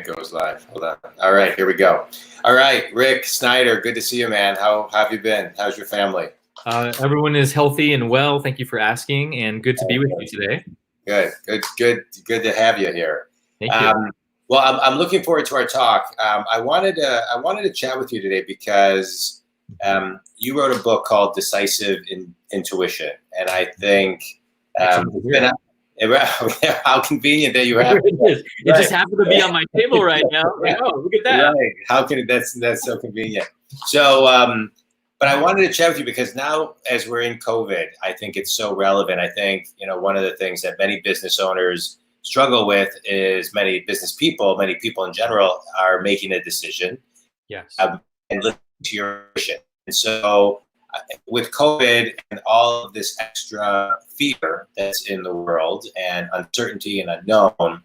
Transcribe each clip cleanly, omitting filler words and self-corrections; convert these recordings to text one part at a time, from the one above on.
It goes live. Hold on. All right, here we go. All right, Rick Snyder, good to see you, man. How have you been? How's your family? Everyone is healthy and well. Thank you for asking, and good to be with you today. Good to have you here. Thank you. Well, I'm looking forward to our talk. I wanted to chat with you today because you wrote a book called Decisive Intuition, and I think how convenient that you have it just happened to be on my table right now. Like, oh, look at that. Right. How can that's so convenient. So, but I wanted to chat with you because now, as we're in COVID, I think it's so relevant. I think one of the things that many business owners struggle with is many people in general are making a decision. Yes. And listening to your vision. And so, with COVID and all of this extra fear that's in the world and uncertainty and unknown,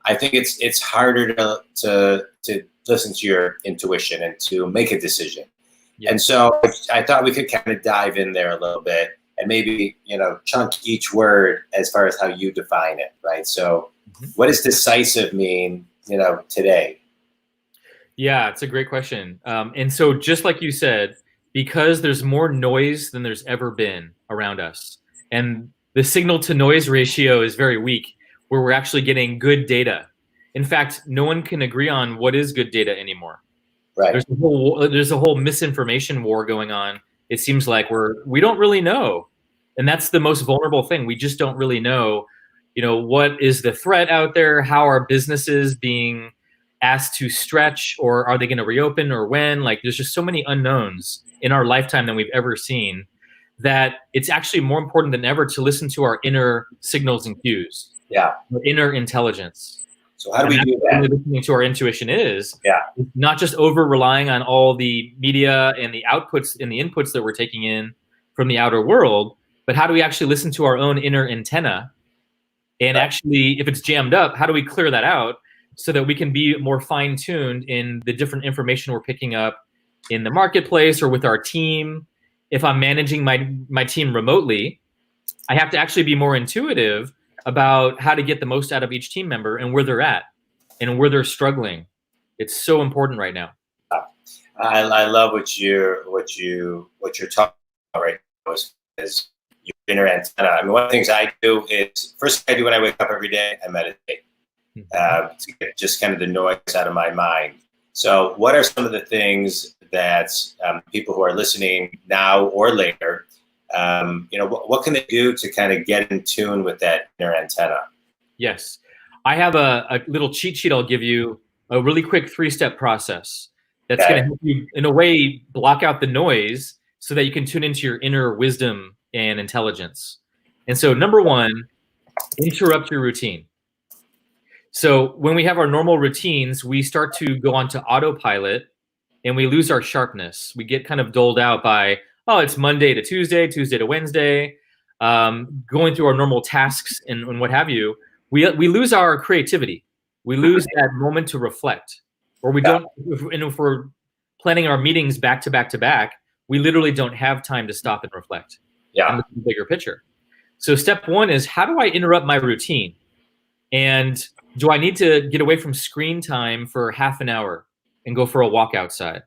I think it's harder to listen to your intuition and to make a decision. Yeah. And so I thought we could kind of dive in there a little bit and maybe chunk each word as far as how you define it, right? So, what does decisive mean, today? Yeah, it's a great question. And so, just like you said, because there's more noise than there's ever been around us, and the signal to noise ratio is very weak, where we're actually getting good data. In fact, no one can agree on what is good data anymore. Right. There's a whole misinformation war going on. It seems like we don't really know, and that's the most vulnerable thing. We just don't really know, what is the threat out there? How are businesses being asked to stretch, or are they going to reopen, or when? Like, there's just so many unknowns in our lifetime than we've ever seen, that it's actually more important than ever to listen to our inner signals and cues. Yeah. Our inner intelligence. So how do we do that? Listening to our intuition is not just over relying on all the media and the outputs and the inputs that we're taking in from the outer world, but how do we actually listen to our own inner antenna? And actually, if it's jammed up, how do we clear that out so that we can be more fine-tuned in the different information we're picking up in the marketplace or with our team? If I'm managing my team remotely, I have to actually be more intuitive about how to get the most out of each team member and where they're at and where they're struggling. It's so important right now. I love what you're talking about right now is your inner antenna. I mean, one of the things I do is, first thing I do when I wake up every day, I meditate to get just kind of the noise out of my mind. So what are some of the things that people who are listening now or later, what can they do to kind of get in tune with that inner antenna? Yes. I have a little cheat sheet I'll give you, a really quick 3-step process that's going to help you, in a way, block out the noise so that you can tune into your inner wisdom and intelligence. And so, number 1, interrupt your routine. So when we have our normal routines, we start to go onto autopilot and we lose our sharpness. We get kind of doled out by, it's Monday to Tuesday, Tuesday to Wednesday, going through our normal tasks and what have you. We lose our creativity. We lose that moment to reflect. Or we don't, if we're planning our meetings back to back to back, we literally don't have time to stop and reflect on the bigger picture. So step 1 is, how do I interrupt my routine? And do I need to get away from screen time for half an hour and go for a walk outside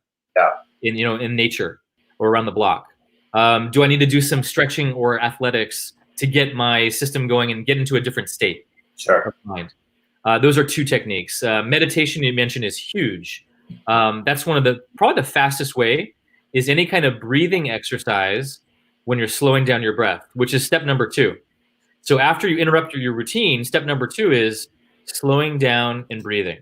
in nature or around the block? Do I need to do some stretching or athletics to get my system going and get into a different state? Sure. Mind. Those are 2 techniques. Meditation, you mentioned, is huge. That's probably the fastest way is any kind of breathing exercise when you're slowing down your breath, which is step number 2. So after you interrupt your routine, step number 2 is slowing down and breathing.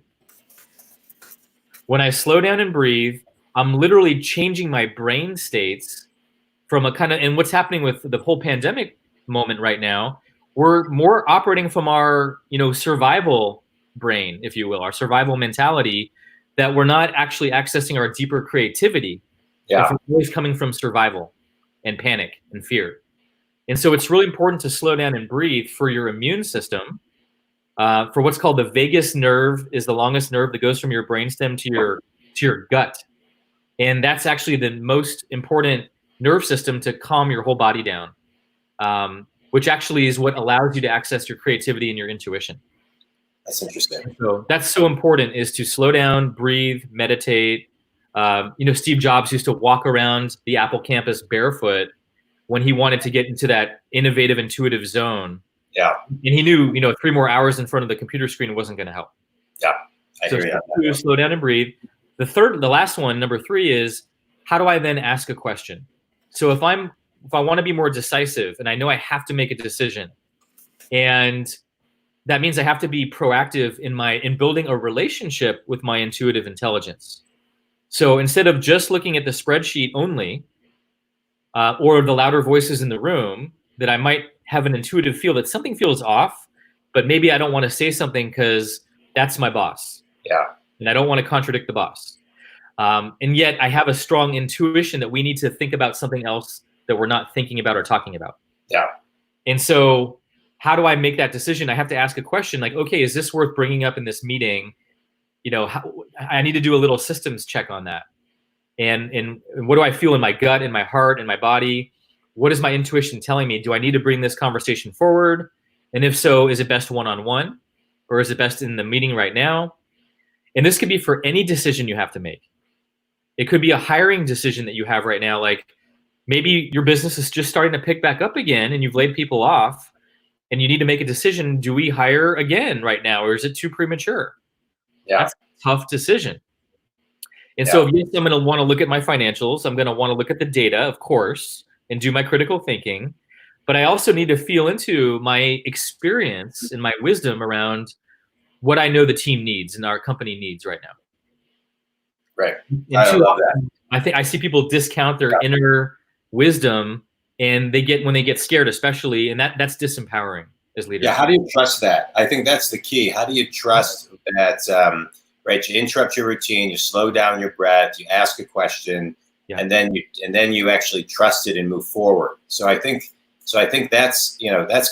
When I slow down and breathe, I'm literally changing my brain states from and what's happening with the whole pandemic moment right now, we're more operating from our, survival brain, if you will, our survival mentality, that we're not actually accessing our deeper creativity. Yeah. It's always coming from survival and panic and fear. And so it's really important to slow down and breathe for your immune system. For what's called the vagus nerve is the longest nerve that goes from your brainstem to your gut. And that's actually the most important nerve system to calm your whole body down, which actually is what allows you to access your creativity and your intuition. That's interesting. So that's so important, is to slow down, breathe, meditate. Steve Jobs used to walk around the Apple campus barefoot when he wanted to get into that innovative, intuitive zone. Yeah. And he knew, 3 more hours in front of the computer screen wasn't going to help. Yeah. I So hear you. slow down and breathe. The last one, number 3, is how do I then ask a question? So if I want to be more decisive and I know I have to make a decision, and that means I have to be proactive in building a relationship with my intuitive intelligence. So instead of just looking at the spreadsheet only, or the louder voices in the room, that I might have an intuitive feel that something feels off, but maybe I don't want to say something because that's my boss. Yeah. And I don't want to contradict the boss. And yet I have a strong intuition that we need to think about something else that we're not thinking about or talking about. Yeah. And so how do I make that decision? I have to ask a question like, okay, is this worth bringing up in this meeting? I need to do a little systems check on that. And what do I feel in my gut, in my heart, in my body? What is my intuition telling me? Do I need to bring this conversation forward? And if so, is it best one-on-one, or is it best in the meeting right now? And this could be for any decision you have to make. It could be a hiring decision that you have right now. Like maybe your business is just starting to pick back up again and you've laid people off and you need to make a decision. Do we hire again right now, or is it too premature? Yeah. That's a tough decision. And so yes, I'm going to want to look at my financials. I'm going to want to look at the data, of course, and do my critical thinking. But I also need to feel into my experience and my wisdom around what I know the team needs and our company needs right now. Right. I love that. I think I see people discount their inner wisdom, and when they get scared, especially, and that's disempowering as leaders. Yeah. How do you trust that? I think that's the key. How do you trust that? Right. You interrupt your routine, you slow down your breath, you ask a question, and then you actually trust it and move forward. So I think that's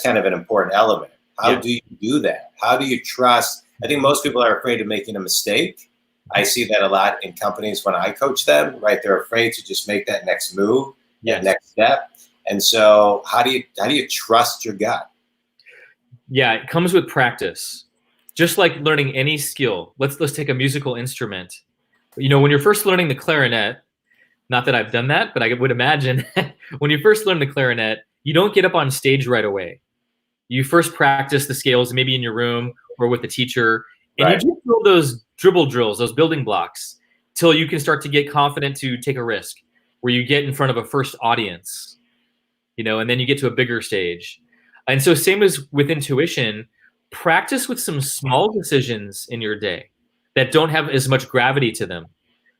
kind of an important element. How do you do that? How do you trust? I think most people are afraid of making a mistake. I see that a lot in companies when I coach them, right? They're afraid to just make that next move, that next step. And so how do you trust your gut? Yeah, it comes with practice. Just like learning any skill. Let's take a musical instrument. When you're first learning the clarinet, not that I've done that, but I would imagine when you first learn the clarinet, you don't get up on stage right away. You first practice the scales, maybe in your room or with the teacher, and you just build those dribble drills, those building blocks, till you can start to get confident to take a risk, where you get in front of a first audience, and then you get to a bigger stage. And so same as with intuition, practice with some small decisions in your day that don't have as much gravity to them.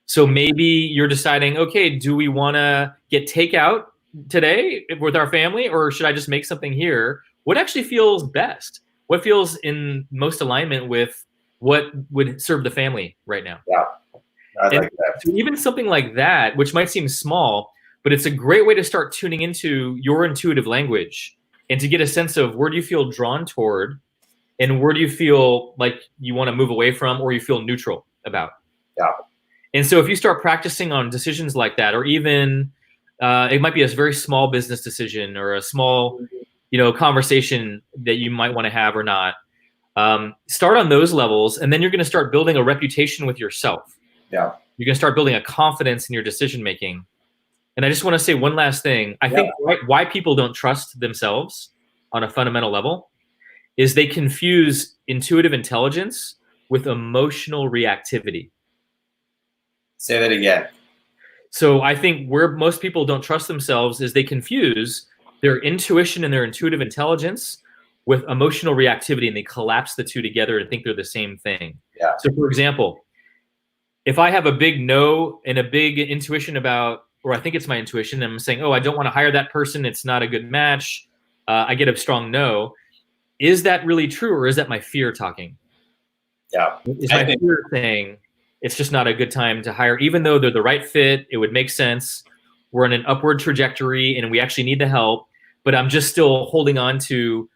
So maybe you're deciding, okay, do we want to get takeout today with our family, or should I just make something here? What actually feels best? What feels in most alignment with what would serve the family right now? Yeah, I like that. So even something like that, which might seem small, but it's a great way to start tuning into your intuitive language and to get a sense of where do you feel drawn toward, and where do you feel like you want to move away from, or you feel neutral about? Yeah. And so if you start practicing on decisions like that, or even it might be a very small business decision or a small, conversation that you might want to have or not, start on those levels, and then you're going to start building a reputation with yourself. Yeah. You're going to start building a confidence in your decision making. And I just want to say one last thing. I think why people don't trust themselves on a fundamental level is they confuse intuitive intelligence with emotional reactivity. Say that again. So I think where most people don't trust themselves is they confuse their intuition and their intuitive intelligence with emotional reactivity, and they collapse the two together and think they're the same thing. Yeah. So for example, if I have a big no and a big intuition about, or I think it's my intuition, and I'm saying, oh, I don't want to hire that person, it's not a good match, I get a strong no. Is that really true, or is that my fear talking? Yeah. Is my fear saying it's just not a good time to hire, even though they're the right fit, it would make sense, we're in an upward trajectory and we actually need the help, but I'm just still holding on to,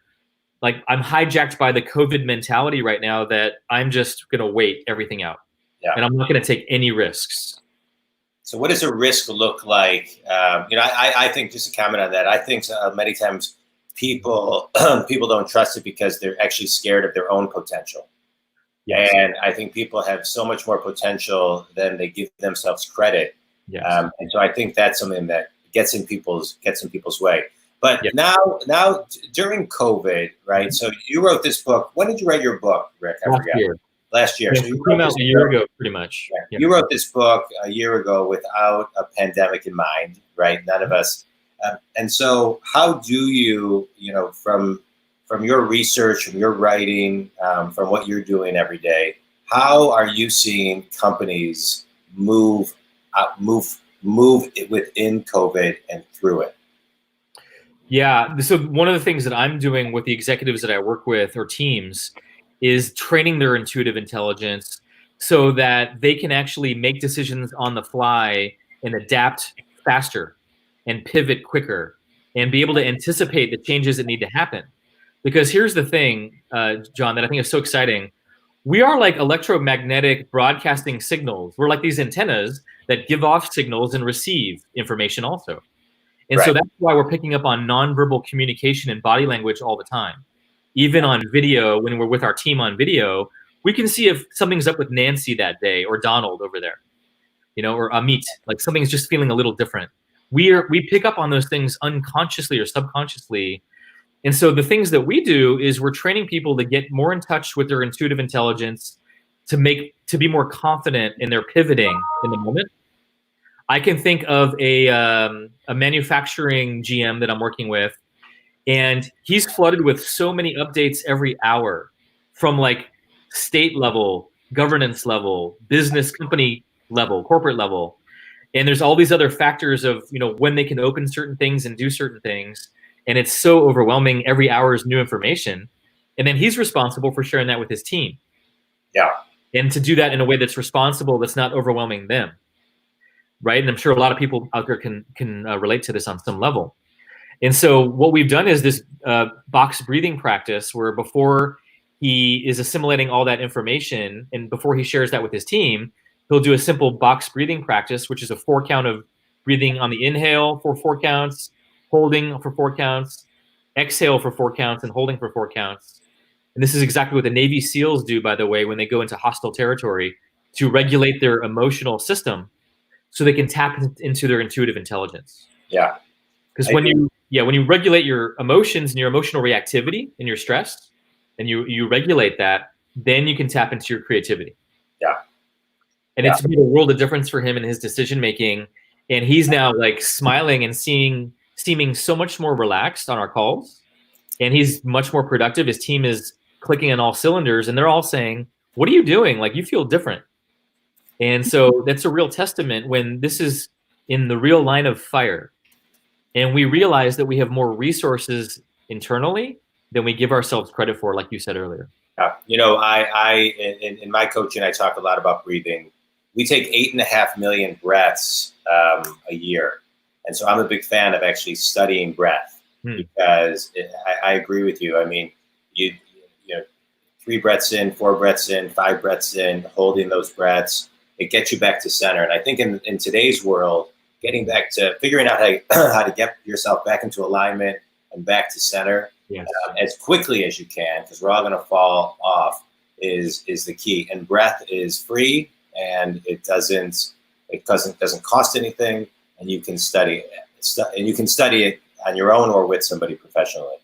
like, I'm hijacked by the COVID mentality right now that I'm just going to wait everything out. Yeah. And I'm not going to take any risks. So what does a risk look like? I think, just to comment on that, I think many times people don't trust it because they're actually scared of their own potential. Yes. And I think people have so much more potential than they give themselves credit. Yes. And so I think that's something that gets in people's way. But Yes. now during COVID, right? So you wrote this book. When did you write your book, Rick? I Last forgot. year. Last year. Yeah, So you it came wrote out this a year book. ago, pretty much. Yeah. Yeah. You wrote this book a year ago without a pandemic in mind, right? None of us. And so, how do you, from your research, from your writing, from what you're doing every day, how are you seeing companies move within COVID and through it? Yeah. So one of the things that I'm doing with the executives that I work with or teams is training their intuitive intelligence so that they can actually make decisions on the fly and adapt faster and pivot quicker and be able to anticipate the changes that need to happen. Because here's the thing, Jon, that I think is so exciting. We are like electromagnetic broadcasting signals. We're like these antennas that give off signals and receive information also. And so Right. that's why we're picking up on nonverbal communication and body language all the time. Even on video, when we're with our team on video, we can see if something's up with Nancy that day or Donald over there, or Amit, like something's just feeling a little different. We pick up on those things unconsciously or subconsciously. And so the things that we do is we're training people to get more in touch with their intuitive intelligence to be more confident in their pivoting in the moment. I can think of a manufacturing GM that I'm working with, and he's flooded with so many updates every hour from like state level, governance level, business company level, corporate level. And there's all these other factors of, when they can open certain things and do certain things. And it's so overwhelming. Every hour is new information. And then he's responsible for sharing that with his team. Yeah. And to do that in a way that's responsible, that's not overwhelming them. Right. And I'm sure a lot of people out there can relate to this on some level. And so what we've done is this box breathing practice where before he is assimilating all that information and before he shares that with his team, he'll do a simple box breathing practice, which is a 4 count of breathing on the inhale for 4 counts, holding for 4 counts, exhale for 4 counts, and holding for 4 counts. And this is exactly what the Navy SEALs do, by the way, when they go into hostile territory to regulate their emotional system so they can tap into their intuitive intelligence. Yeah. Because when you regulate your emotions and your emotional reactivity and your stress, and you regulate that, then you can tap into your creativity. Yeah. And it's made a world of difference for him in his decision making. And he's now like smiling and seeming so much more relaxed on our calls. And he's much more productive. His team is clicking on all cylinders, and they're all saying, "What are you doing? Like, you feel different." And so that's a real testament when this is in the real line of fire. And we realize that we have more resources internally than we give ourselves credit for, like you said earlier. I in my coaching, I talk a lot about breathing. We take 8.5 million breaths a year. And so I'm a big fan of actually studying breath because I agree with you. I mean, you 3 breaths in, 4 breaths in, 5 breaths in, holding those breaths, it gets you back to center. And I think in today's world, getting back to figuring out how to get yourself back into alignment and back to center as quickly as you can, because we're all going to fall off, is the key. And breath is free, and it doesn't cost anything, and you can study it on your own or with somebody professionally.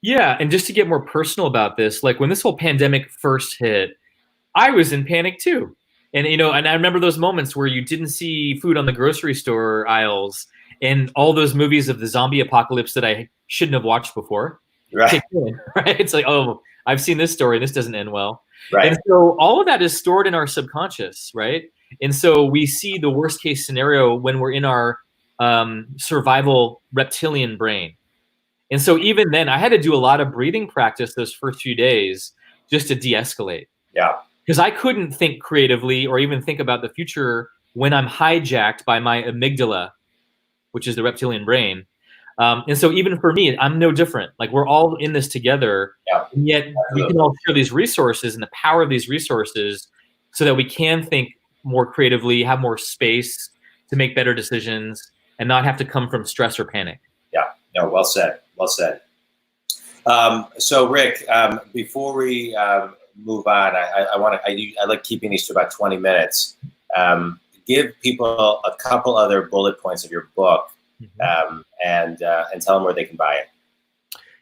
Yeah, and just to get more personal about this, like when this whole pandemic first hit, I was in panic too. And and I remember those moments where you didn't see food on the grocery store aisles and all those movies of the zombie apocalypse that I shouldn't have watched before. Right. Right? It's like, oh, I've seen this story, this doesn't end well. Right. And so all of that is stored in our subconscious, right? And so we see the worst case scenario when we're in our survival reptilian brain. And so even then, I had to do a lot of breathing practice those first few days just to de-escalate. Yeah. Because I couldn't think creatively or even think about the future when I'm hijacked by my amygdala, which is the reptilian brain. And so even for me, I'm no different. Like, we're all in this together. Yeah. And yet we can all share these resources and the power of these resources so that we can think more creatively, have more space to make better decisions, and not have to come from stress or panic. Yeah. No, well said. Well said. So Rick, before we move on, I like keeping these to about 20 minutes. Give people a couple other bullet points of your book, and tell them where they can buy it.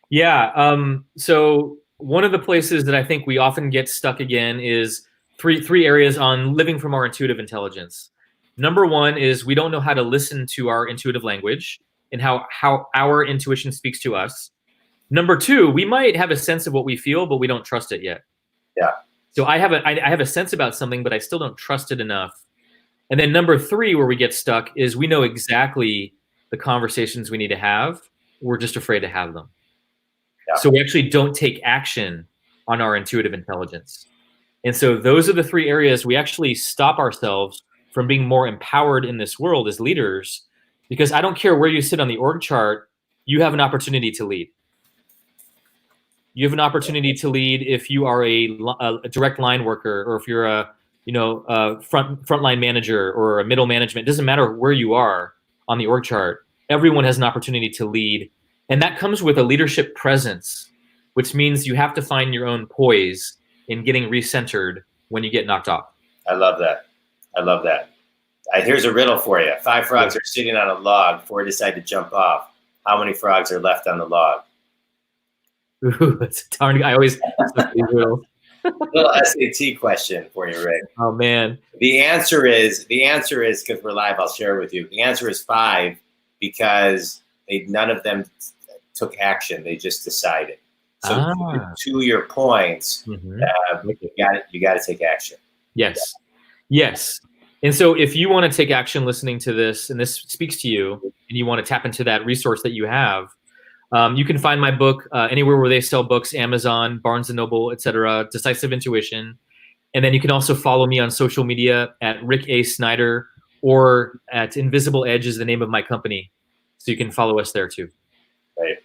Yeah. So one of the places that I think we often get stuck again is three areas on living from our intuitive intelligence. Number one is we don't know how to listen to our intuitive language and how our intuition speaks to us. Number two, we might have a sense of what we feel, but we don't trust it yet. Yeah. So I have a sense about something, but I still don't trust it enough. And then number three, where we get stuck, is we know exactly the conversations we need to have. We're just afraid to have them. Yeah. So we actually don't take action on our intuitive intelligence. And so those are the three areas we actually stop ourselves from being more empowered in this world as leaders, because I don't care where you sit on the org chart, you have an opportunity to lead. You have an opportunity to lead if you are a direct line worker, or if you're a frontline manager or a middle management. It doesn't matter where you are on the org chart. Everyone has an opportunity to lead. And that comes with a leadership presence, which means you have to find your own poise in getting recentered when you get knocked off. I love that. I love that. Here's a riddle for you. 5 frogs are sitting on a log. 4 decide to jump off. How many frogs are left on the log? Ooh, that's a darn. I always little SAT question for you, Rick. Oh man. The answer is because we're live. I'll share it with you. The answer is 5 because none of them took action. They just decided. So to your points, you got to take action. Yes. Yes. And so if you want to take action listening to this, and this speaks to you, and you want to tap into that resource that you have, you can find my book anywhere where they sell books, Amazon, Barnes & Noble, etc., Decisive Intuition. And then you can also follow me on social media at Rick A. Snyder, or at Invisible Edge is the name of my company. So you can follow us there too. Right.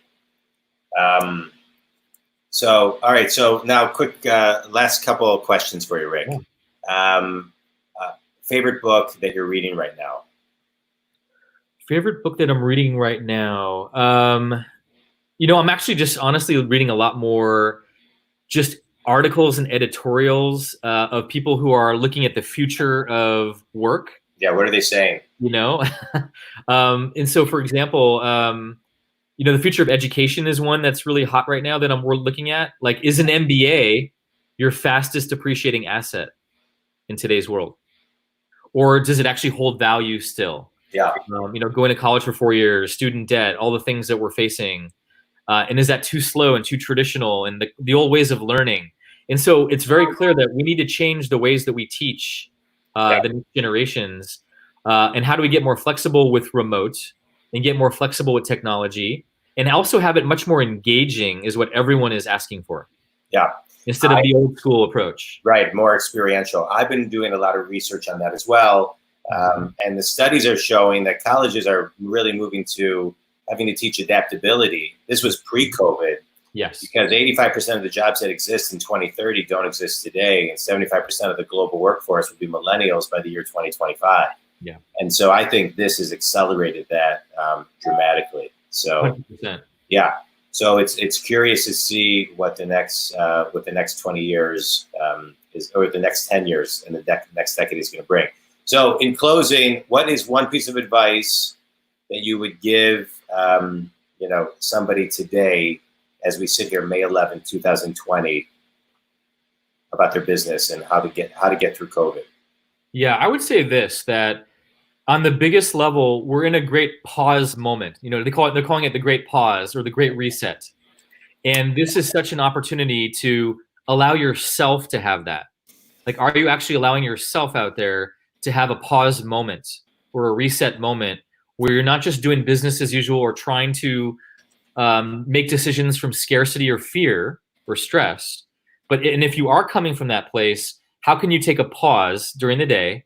So, all right. So now quick last couple of questions for you, Rick. Yeah. Favorite book that you're reading right now? Favorite book that I'm reading right now? I'm actually just honestly reading a lot more just articles and editorials of people who are looking at the future of work. Yeah, what are they saying? And so, for example, the future of education is one that's really hot right now that we're looking at. Like, is an MBA your fastest appreciating asset in today's world? Or does it actually hold value still? Yeah. Going to college for 4 years, student debt, all the things that we're facing. And is that too slow and too traditional, and the old ways of learning? And so it's very clear that we need to change the ways that we teach the new generations. And how do we get more flexible with remote and get more flexible with technology, and also have it much more engaging is what everyone is asking for. Yeah. Instead of the old school approach. Right, more experiential. I've been doing a lot of research on that as well. And the studies are showing that colleges are really moving to having to teach adaptability. This was pre-COVID. Yes. Because 85% of the jobs that exist in 2030 don't exist today, and 75% of the global workforce will be millennials by the year 2025. Yeah. And so I think this has accelerated that dramatically. So 100%. Yeah. So it's curious to see what the next 20 years is, or the next 10 years and the next decade is going to bring. So in closing, what is one piece of advice that you would give somebody today as we sit here May 11, 2020 about their business and how to get through COVID? Yeah, I would say this, that on the biggest level, we're in a great pause moment. They're calling it the great pause or the great reset. And this is such an opportunity to allow yourself to have that. Like, are you actually allowing yourself out there to have a pause moment or a reset moment where you're not just doing business as usual or trying to make decisions from scarcity or fear or stress? And if you are coming from that place, how can you take a pause during the day,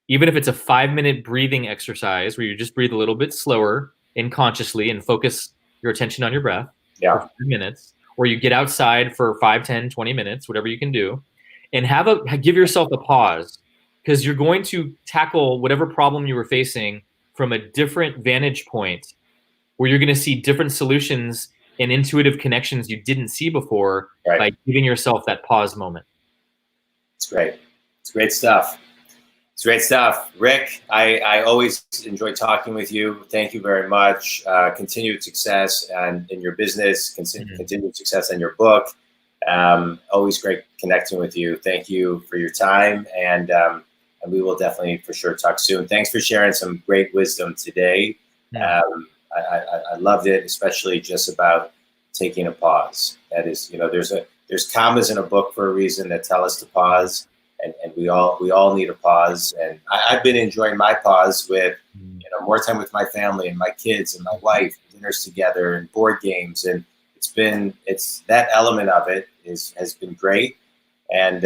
even if it's a 5-minute breathing exercise where you just breathe a little bit slower and consciously and focus your attention on your breath for 5 minutes, or you get outside for 5, 10, 20 minutes, whatever you can do, and give yourself a pause, because you're going to tackle whatever problem you were facing from a different vantage point, where you're going to see different solutions and intuitive connections you didn't see before by giving yourself that pause moment. It's great. It's great stuff. It's great stuff. Rick, I always enjoy talking with you. Thank you very much. Continued success and in your business, continued success in your book. Always great connecting with you. Thank you for your time, and we will definitely for sure talk soon. Thanks for sharing some great wisdom today. I loved it, especially just about taking a pause. That is, there's commas in a book for a reason that tell us to pause, and we all need a pause. And I've been enjoying my pause with more time with my family and my kids and my wife, dinners together and board games, and it's that element of it has been great, and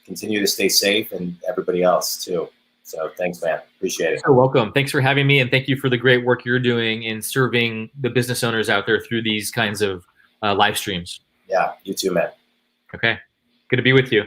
continue to stay safe, and everybody else too. So thanks, man. Appreciate it. You're welcome. Thanks for having me, and thank you for the great work you're doing in serving the business owners out there through these kinds of live streams. Yeah, you too, man. Okay. Good to be with you.